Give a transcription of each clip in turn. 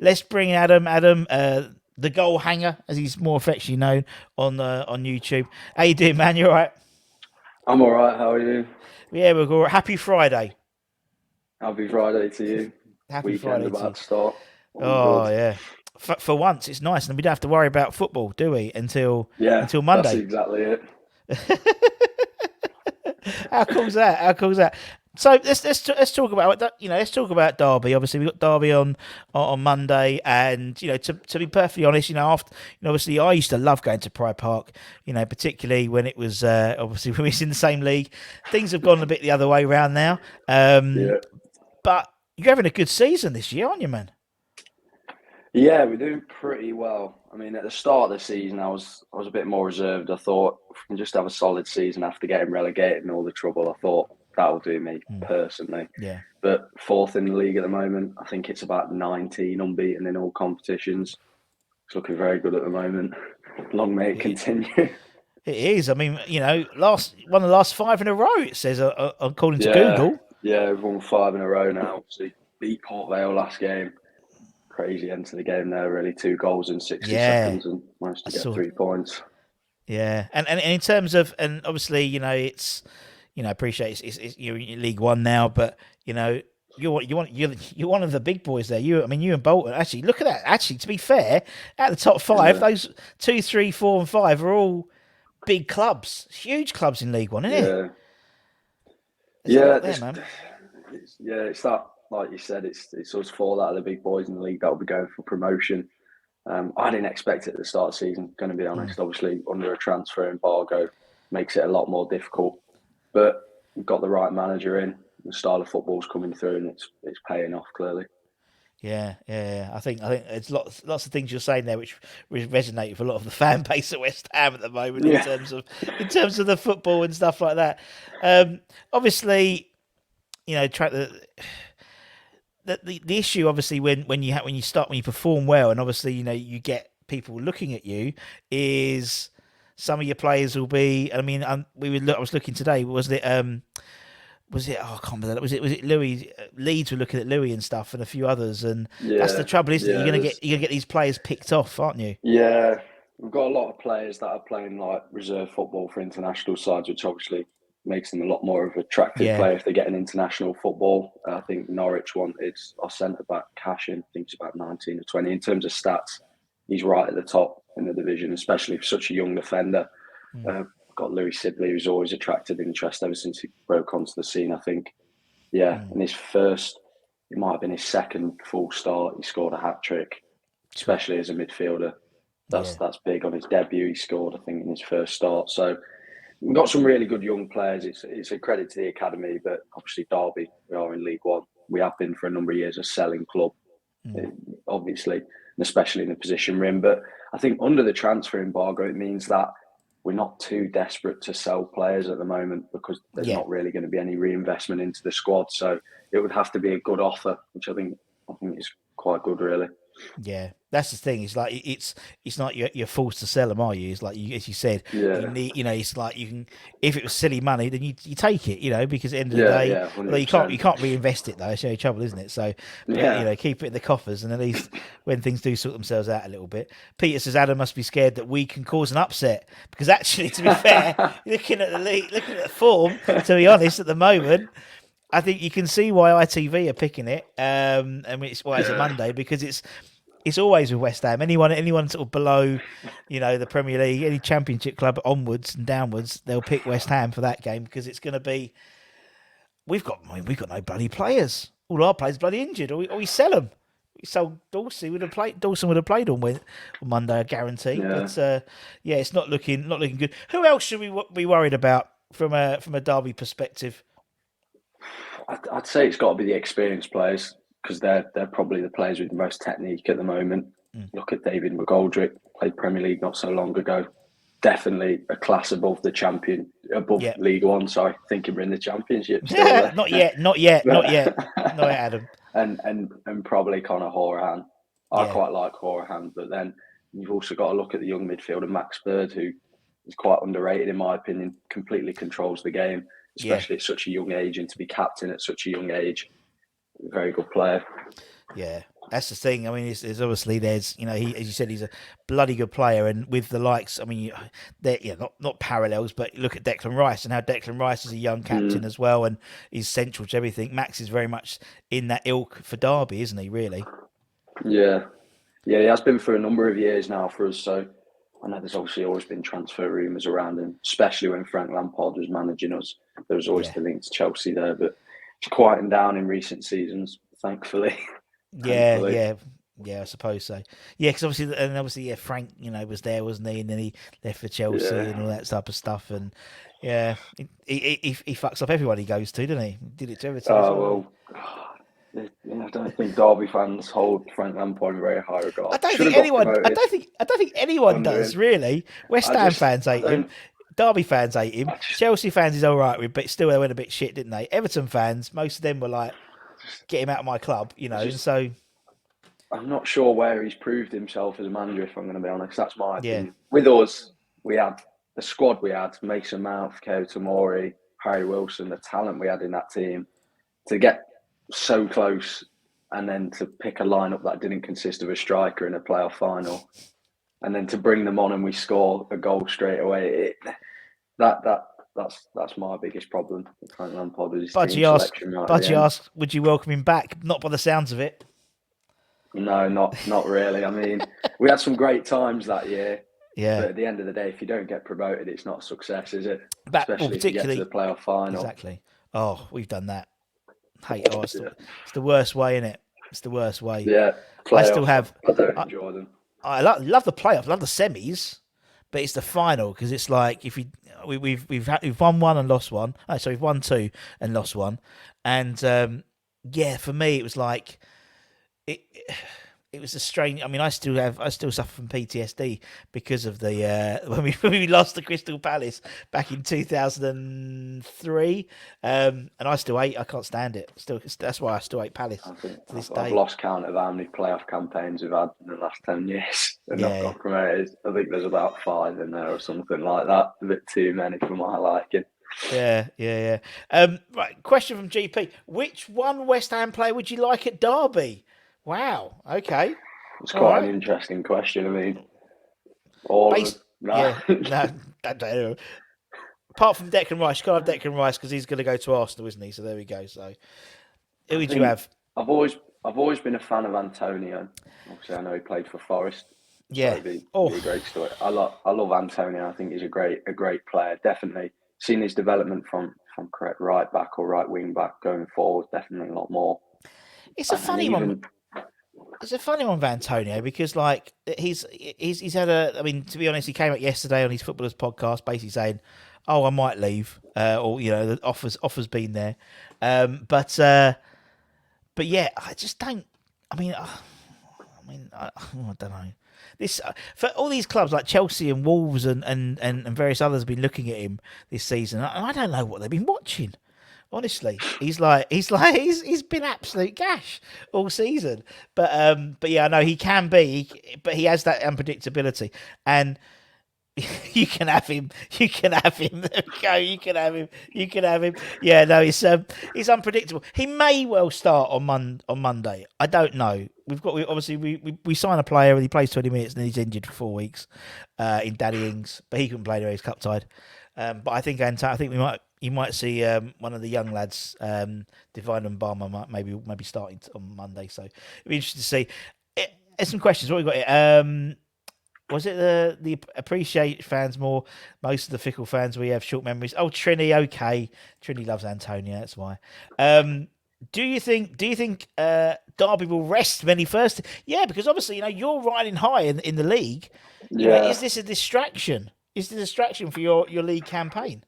let's bring Adam. Adam, the goal hanger, as he's more affectionately known on YouTube. How you doing, man? You all right? I'm all right. How are you? Yeah, we're all right. Happy Friday. Happy Friday to you. Happy Weekend Friday to you. about to start. All Oh good. yeah. For once, it's nice, and we don't have to worry about football, do we? Yeah, Until that's Monday. exactly it. How cool's that? How cool's that? So let's talk about let's talk about Derby. Obviously, we got Derby on Monday, and to be perfectly honest, after obviously I used to love going to Pride Park. Particularly when it was obviously when we was in the same league. Things have gone a bit the other way around now, Yeah, but you're having a good season this year, aren't you, man? yeah, we're doing pretty well. I mean, at the start of the season, I was a bit more reserved. I thought if we can just have a solid season after getting relegated and all the trouble, I thought that'll do me Mm, personally. yeah. But fourth in the league at the moment, I think it's about 19 unbeaten in all competitions. It's looking very good at the moment. Long may it It, continue. it is. I mean, last one of the last five in a row. It says according to Yeah, Google. yeah, we've won five in a row now. So beat Port Vale last game. Crazy end to the game there, really. Two goals in 60 Yeah, seconds and managed I to get saw. 3 points. Yeah, and in terms of, and obviously it's appreciate it's you're in League One now, but you're one of the big boys there. You and Bolton. Actually, look at that. Actually, to be fair, at the top five, Yeah, those two, three, four, and five are all big clubs, huge clubs in League One, isn't it? yeah, There's a yeah. lot there, man. It's that, like you said, it's us four that are the big boys in the league that will be going for promotion. I didn't expect it at the start of the season, going to be Mm. honest. Obviously, under a transfer embargo makes it a lot more difficult. But we've got the right manager in, the style of football's coming through, and it's paying off clearly. Yeah, yeah. I think it's lots of things you're saying there which resonate with a lot of the fan base at West Ham at the moment Yeah, in terms of the football and stuff like that. Obviously, track the issue obviously when you perform well and obviously you get people looking at you is some of your players will be. I mean, I was looking today. Was it? Oh, I can't remember that. Was it Louis? Leeds were looking at Louis and stuff, and a few others, and that's the yeah, trouble, isn't it? yeah. You're gonna get these players picked off, aren't you? Yeah, we've got a lot of players that are playing like reserve football for international sides, which obviously makes them a lot more of an attractive Yeah, player if they get an international football. I think Norwich wanted our centre back Cash in, I think it's about 19 or 20. In terms of stats, he's right at the top in the division, especially for such a young defender. mm, Got Louis Sibley, who's always attracted interest ever since he broke onto the scene, I think. Yeah, mm. in his first, it might have been his second full start, he scored a hat trick, especially as a midfielder. That's Yeah, that's big on his debut. He scored, I think, in his first start. So we've got some really good young players. It's a credit to the academy, but obviously Derby, we are in League One. We have been for a number of years a selling club, mm, obviously, and especially in the position we're in. But I think under the transfer embargo, it means that we're not too desperate to sell players at the moment because there's yeah. not really going to be any reinvestment into the squad. So it would have to be a good offer, which I think is quite good, really. Yeah, that's the thing. It's like it's not you're forced to sell them, are you? It's like as you said, you Yeah, need it's like you can if it was silly money, then you take it, because at the end of the yeah, day, yeah, although hundred you percent. can't reinvest it though. It's the only trouble, isn't it? So, but Yeah, keep it in the coffers, and at least when things do sort themselves out a little bit. Peter says Adam must be scared that we can cause an upset because actually, to be fair, looking at the league, looking at the form, to be honest, at the moment. I think you can see why ITV are picking it, and it's why it's a yeah, Monday because it's always with West Ham. Anyone sort of below, the Premier League, any Championship club onwards and downwards, they'll pick West Ham for that game because it's going to be. We've got no bloody players. All our players are bloody injured, or we sell them. We sold Dorsey. Would have played. Dawson would have played on Monday, I guarantee. yeah. But yeah, it's not looking good. Who else should we be worried about from a Derby perspective? I'd say it's got to be the experienced players because they're probably the players with the most technique at the moment. Mm. Look at David McGoldrick, played Premier League not so long ago. Definitely a class above the champion, above Yeah. League One. Sorry, thinking we're in the Championship still there. Not yet. Not yet. Not but, yet. No, Adam. and probably Conor Horahan. I Yeah. quite like Horahan, but then you've also got to look at the young midfielder Max Bird, who is quite underrated in my opinion. Completely controls the game, Yeah. especially at such a young age, and to be captain at such a young age. Very good player. Yeah. That's the thing. I mean, it's obviously there's he, as you said, he's a bloody good player, and with the likes, I mean, they're not parallels, but look at Declan Rice and how Declan Rice is a young captain as well, and is central to everything. Max is very much in that ilk for Derby, isn't he? Really? Yeah, yeah, he has been for a number of years now for us. So I know there's obviously always been transfer rumours around him, especially when Frank Lampard was managing us. There was always Yeah. the link to Chelsea there, but it's quieting down in recent seasons, thankfully. Yeah, Thankfully. yeah. I suppose so. Yeah, because obviously, yeah, Frank, was there, wasn't he? And then he left for Chelsea Yeah. and all that type of stuff. And yeah, he fucks up everyone he goes to, doesn't he? Did it to Everton as well. Oh, well, I don't think Derby fans hold Frank Lampard in very high regard. I don't Should think have got anyone. I promoted don't think anyone under does him. really. West Ham fans I hate him. don't. Derby fans hate him. I just, Chelsea fans is all right with, but still they went a bit shit, didn't they? Everton fans, most of them were like, "Get him out of my club," And just, so I'm not sure where he's proved himself as a manager. If I'm going to be honest, that's my yeah, opinion. With us, we had the squad we had: Mason Mount, Keo Tomori, Harry Wilson, the talent we had in that team. To get so close and then to pick a lineup that didn't consist of a striker in a playoff final, and then to bring them on and we score a goal straight away. That's my biggest problem with Frank Lampard with his team selection right at the Budgie end. asked, would you welcome him back? Not by the sounds of it. No, not really. I mean, we had some great times that year. Yeah. But at the end of the day, if you don't get promoted, it's not a success, is it? Especially if you get to the playoff final. Exactly. Oh, we've done that. It's the worst way, isn't it? It's the worst way. Yeah. I still have. I don't enjoy them. I love the playoffs, love the semis, but it's the final because it's like if we've won one and lost one. Oh, sorry, we've won two and lost one, and for me it was like it. It was a strange. I mean, I still suffer from PTSD because of the when we lost to Crystal Palace back in 2003, and I can't stand it. Still, that's why I still hate Palace to this day. I've lost count of how many playoff campaigns we've had in the last 10 years and not got promoted. I think there's about 5 in there or something like that. A bit too many for my liking. Yeah. Right. Question from GP: which one West Ham player would you like at Derby? Wow. Okay. It's quite an interesting question. I mean, no. I don't know. Apart from Declan Rice, you can't have Declan Rice because he's going to go to Arsenal, isn't he? So there we go. So who would you have? I've always been a fan of Antonio. Obviously, I know he played for Forest. Yeah. So it'd be a great story. I love Antonio. I think he's a great player. Definitely seen his development from correct right back or right wing back going forward. Definitely a lot more. It's a funny one. It's a funny one, Antonio, because like he's had a. I mean, to be honest, he came out yesterday on his Footballers podcast, basically saying, "Oh, I might leave," or the offers been there, but yeah, I just don't. I don't know. This for all these clubs like Chelsea and Wolves and various others have been looking at him this season, and I don't know what they've been watching. Honestly, he's been absolute gash all season. But yeah, I know he can be, but he has that unpredictability, and you can have him. You can have him. There we go. You can have him. You can have him. Yeah, no, he's unpredictable. He may well start on Monday. I don't know. We sign a player and he plays 20 minutes and then he's injured for 4 weeks in Danny Ings, but he couldn't play there. He's cup tied. But I think you might see one of the young lads, Divine and Barmer, maybe starting on Monday. So it'll be interesting to see. There's some questions. What we got here? Was it the appreciate fans more? Most of the fickle fans, we have short memories. Oh, Trini, okay. Trini loves Antonio, that's why. Do you think Derby will rest many first? Yeah, because obviously, you're riding high in the league. Yeah. Is this a distraction? Is this a distraction for your league campaign?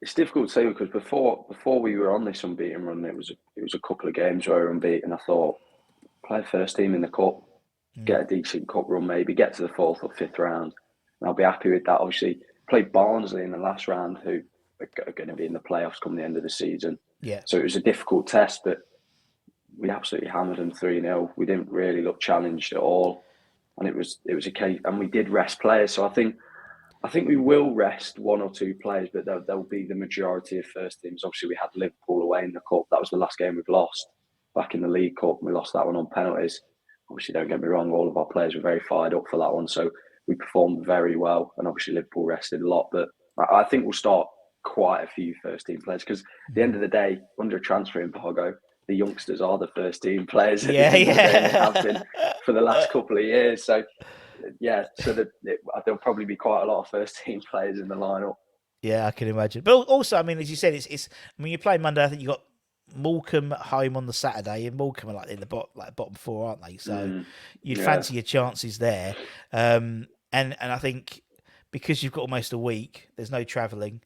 It's difficult to say because before we were on this unbeaten run, it was a couple of games where we were unbeaten. I thought, play first team in the cup, get a decent cup run, maybe get to the 4th or 5th round, and I'll be happy with that. Obviously, played Barnsley in the last round, who are going to be in the playoffs come the end of the season. Yeah. So it was a difficult test, but we absolutely hammered them 3-0. We didn't really look challenged at all, and it was a case, and we did rest players. So I think we will rest 1 or 2 players, but they'll be the majority of first teams. Obviously, we had Liverpool away in the cup. That was the last game we've lost. back in the League Cup. We lost that one on penalties. Obviously, don't get me wrong, all of our players were very fired up for that one. So we performed very well. And obviously, Liverpool rested a lot. But I think we'll start quite a few first team players because at the end of the day, under a transfer embargo, the youngsters are the first team players. At the end of the day, they have been for the last couple of years. So, yeah, so there'll probably be quite a lot of first team players in the lineup. Yeah, I can imagine. But also, I mean, as you said, it's. I mean, you play Monday. I think you got Morecambe at home on the Saturday, and Morecambe are like in the bottom four, aren't they? So you'd fancy your chances there. And I think because you've got almost a week, there's no travelling.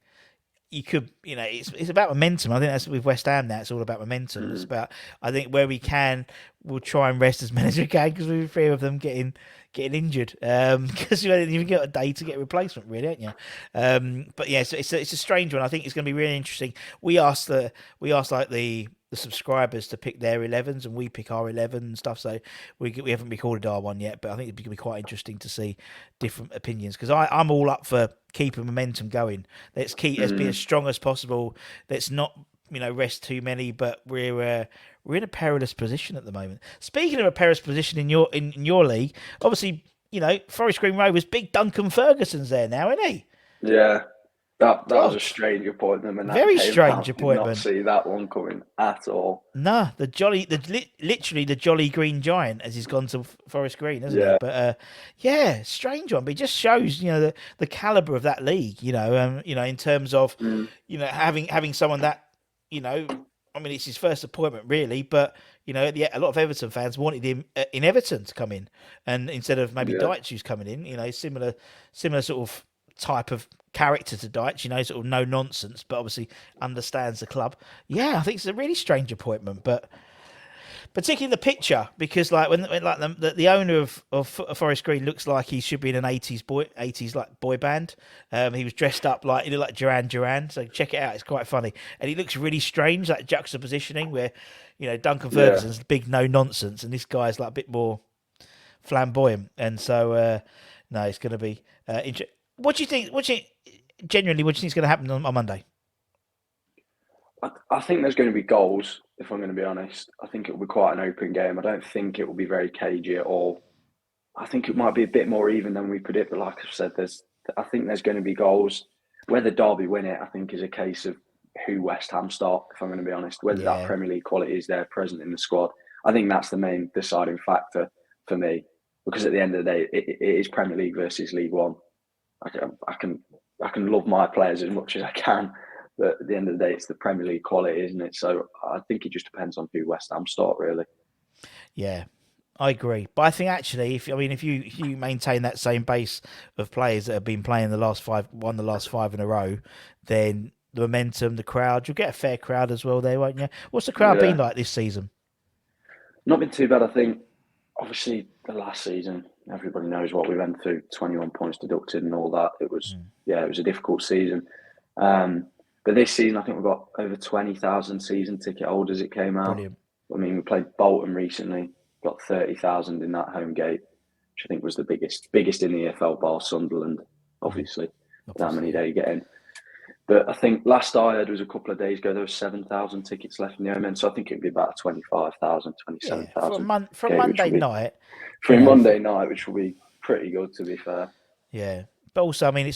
You could, it's about momentum. I think that's with West Ham now. It's all about momentum. It's about, I think where we can, we'll try and rest as many as we can because we're fear of them getting injured. Because you haven't even got a day to get a replacement, really, haven't you? But yeah, so it's a strange one. I think it's going to be really interesting. We asked like the subscribers to pick their 11s, and we pick our 11 and stuff. So we haven't recorded our one yet, but I think it'd be quite interesting to see different opinions because I'm all up for keeping momentum going. Let's be as strong as possible. Let's not rest too many, but we're in a perilous position at the moment. Speaking of a perilous position in your league, obviously Forest Green Rovers, big Duncan Ferguson's there now, isn't he? Yeah. That was a strange appointment. And very strange appointment. Did not see that one coming at all. Nah, literally the jolly green giant as he's gone to Forest Green, hasn't he? But strange one. But it just shows the caliber of that league. In terms of having someone that I mean, it's his first appointment really, but a lot of Everton fans wanted him in Everton to come in, and instead of maybe Deitch who's coming in, similar sort of type of character to Deitch, sort of no nonsense, but obviously understands the club. Yeah, I think it's a really strange appointment, but particularly the picture, because like when like the owner of Forest Green looks like he should be in an 80s like boy band. He was dressed up like, he looked like Duran Duran, so check it out, it's quite funny. And he looks really strange, like juxtapositioning where, Duncan Ferguson's big no nonsense and this guy's like a bit more flamboyant. And so no, it's going to be What do you think genuinely, what do you think is going to happen on Monday? I think there's going to be goals, if I'm going to be honest. I think it will be quite an open game. I don't think it will be very cagey at all. I think it might be a bit more even than we predict, but like I've said, I think there's going to be goals. Whether Derby win it, I think, is a case of who West Ham start, if I'm going to be honest. Whether that Premier League quality is there present in the squad. I think that's the main deciding factor for me. Because at the end of the day, it is Premier League versus League One. I can love my players as much as I can, but at the end of the day, it's the Premier League quality, isn't it? So I think it just depends on who West Ham start, really. Yeah, I agree. But I think actually, if you maintain that same base of players that have been playing won the last five in a row, then the momentum, the crowd, you'll get a fair crowd as well there, won't you? What's the crowd been like this season? Not been too bad, I think. Obviously, the last season, everybody knows what we went through, 21 points deducted and all that. It was, it was a difficult season. But this season, I think we've got over 20,000 season ticket holders. It came out. Brilliant. I mean, we played Bolton recently, got 30,000 in that home gate, which I think was the biggest in the EFL, bar Sunderland, obviously. That many days you get in. But I think last I heard was a couple of days ago, there were 7,000 tickets left in the home end. So I think it'd be about 25,000, 27,000. For a Monday night. For a Monday night, which will be pretty good, to be fair. Yeah. But also, I mean, I think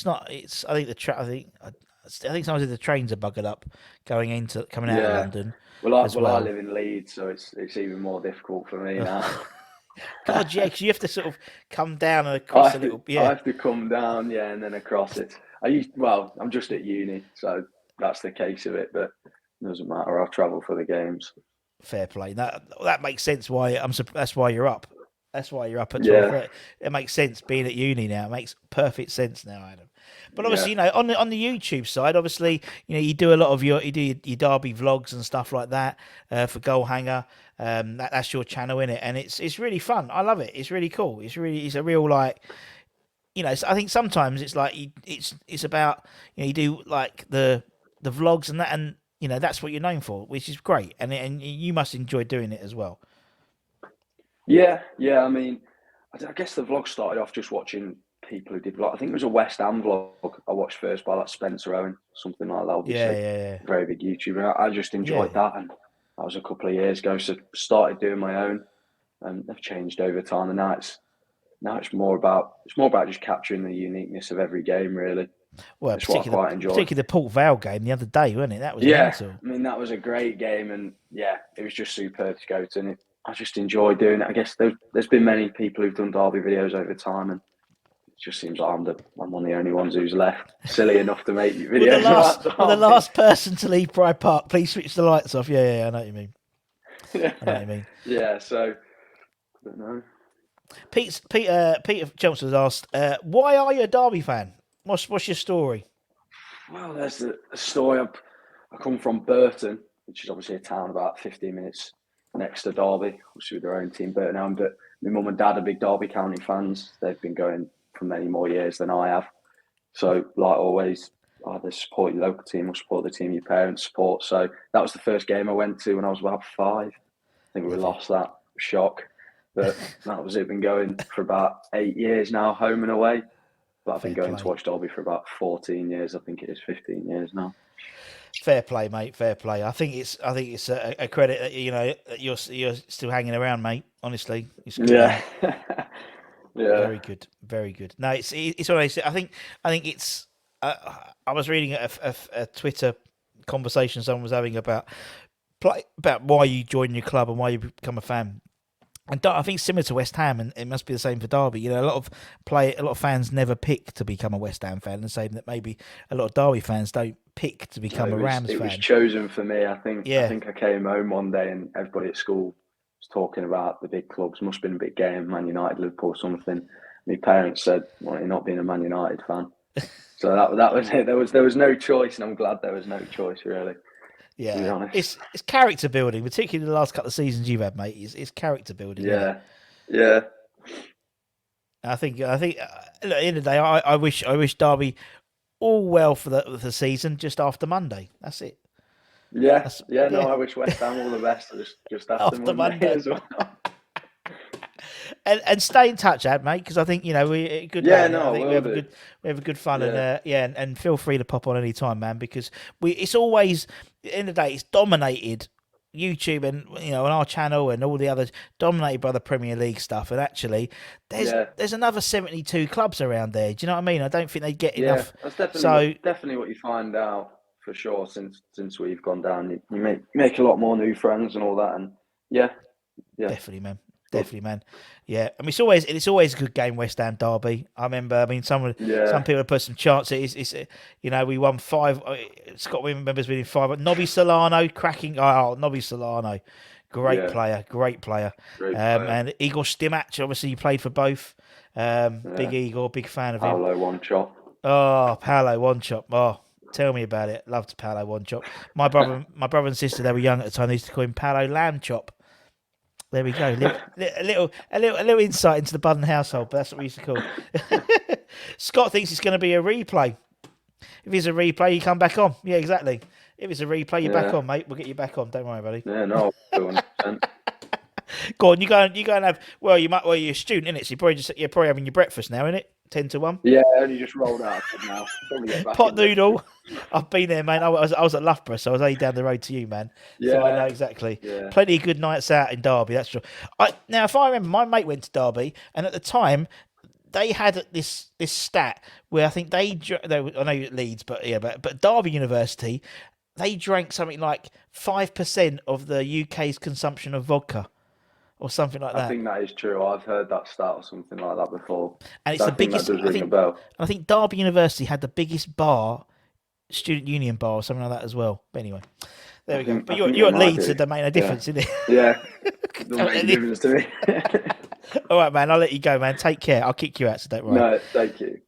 sometimes the trains are buggered up coming out of London. Well, I live in Leeds, so it's even more difficult for me now. God, yeah, because you have to sort of come down and across a little. Yeah, I have to come down, and then across it. I'm just at uni, so that's the case of it. But it doesn't matter. I'll travel for the games. Fair play. That makes sense. That's why you're up. That's why you're up at 12. Yeah. It makes sense being at uni now. It makes perfect sense now, Adam. But obviously, on the YouTube side, obviously, you do a lot of your Derby vlogs and stuff like that for Goalhanger. That's your channel, innit? And it's really fun. I love it. It's really cool. It's a real like. I think sometimes it's like it's about you do like the vlogs and that, and that's what you're known for, which is great, and you must enjoy doing it as well. Yeah. I mean, I guess the vlog started off just watching people who did vlog. I think it was a West Ham vlog I watched first by like Spencer Owen, something like that. Obviously. Yeah. Very big YouTuber. I just enjoyed that, and that was a couple of years ago. So started doing my own, and they've changed over time. And now it's more about just capturing the uniqueness of every game, really. Well, That's what I quite enjoy. particularly the Port Vale game the other day, wasn't it? That was Yeah, mental. I mean, that was a great game, and yeah, it was just superb to go to. And I just enjoy doing it. I guess there's been many people who've done derby videos over time, and it just seems like I'm one of the only ones who's left. Silly enough to make videos. The last person to leave Pride Park, please switch the lights off. Yeah, I know what you mean. I know what you mean. Yeah, so I don't know. Peter Johnson has asked, why are you a Derby fan? What's your story? Well, there's the story. I come from Burton, which is obviously a town about 15 minutes next to Derby, obviously with their own team, Burton Albion. But my mum and dad are big Derby County fans. They've been going for many more years than I have. So, like always, either support your local team or support the team your parents support. So that was the first game I went to when I was about 5. I think we lost that. Shock. But that was it. Been going for about 8 years now, home and away. But I've been going to watch Derby for about 14 years. I think it is 15 years now. Fair play, mate. Fair play. I think it's a credit that you're still hanging around, mate. Honestly, it's good. Yeah. Very good. Very good. No, it's always. I think it's. I was reading a Twitter conversation someone was having about why you join your club and why you become a fan. And I think similar to West Ham, and it must be the same for Derby. A lot of fans never pick to become a West Ham fan, and same that maybe a lot of Derby fans don't pick to become a Rams fan. It was chosen for me. I think I came home one day and everybody at school was talking about the big clubs. Must have been a big game, Man United, Liverpool, something. My parents said, "Well, you're not being a Man United fan." So that was it. There was no choice, and I'm glad there was no choice, really. Yeah, it's character building, particularly the last couple of seasons you've had, mate. It's character building. Yeah. I think at the end of the day, I wish Derby all well for the season just after Monday. That's it. I wish West Ham all the best just after Monday as well. And stay in touch, Ad, mate, because I think we good. Yeah, I think we have a good fun, and feel free to pop on any time, man, because it's always at the end of the day it's dominated. YouTube and on our channel and all the others dominated by the Premier League stuff, and actually there's another 72 clubs around there. Do you know what I mean? I don't think they get enough. That's definitely what you find out for sure. Since we've gone down, you make a lot more new friends and all that, and definitely, man. Definitely, man. Yeah, I mean it's always a good game, West Ham Derby. I remember. Some people put some chance. It's we won 5. Scott remembers winning 5. Nobby Solano cracking. Oh, Nobby Solano, great player. And Igor Stimac, obviously, he played for both. Big Igor, big fan of him. Paolo Wanchop. Oh, Paolo Wanchop. Oh, tell me about it. Loved Paolo Wanchop. My brother and sister, they were young at the time. They used to call him Paolo Lamb Chop. There we go. A little insight into the Budden household, but that's what we used to call. Scott thinks it's going to be a replay. If it's a replay, you come back on. Yeah, exactly. If it's a replay, you're back on, mate. We'll get you back on. Don't worry, buddy. Yeah, no, 100%. Go on. You go and have. Well, you're a student, innit? So you're probably having your breakfast now, innit? 10 to 1. Yeah, I only just rolled out now. Pot noodle. I've been there, man. I was at Loughborough, so I was only down the road to you, man. Yeah, so I know exactly. Yeah. Plenty of good nights out in Derby. That's true. Now, if I remember, my mate went to Derby, and at the time, they had this stat where I think I know Leeds, but Derby University, they drank something like 5% of the UK's consumption of vodka. Or something like that. I think that is true. I've heard that stat or something like that before. And it's the biggest. That does ring a bell. I think Derby University had the biggest bar, student union bar, or something like that as well. But anyway, there we go. But you're at Leeds, so it don't make no difference, isn't it? Yeah, doesn't make a difference to me. All right, man. I'll let you go, man. Take care. I'll kick you out, so don't worry. No, thank you.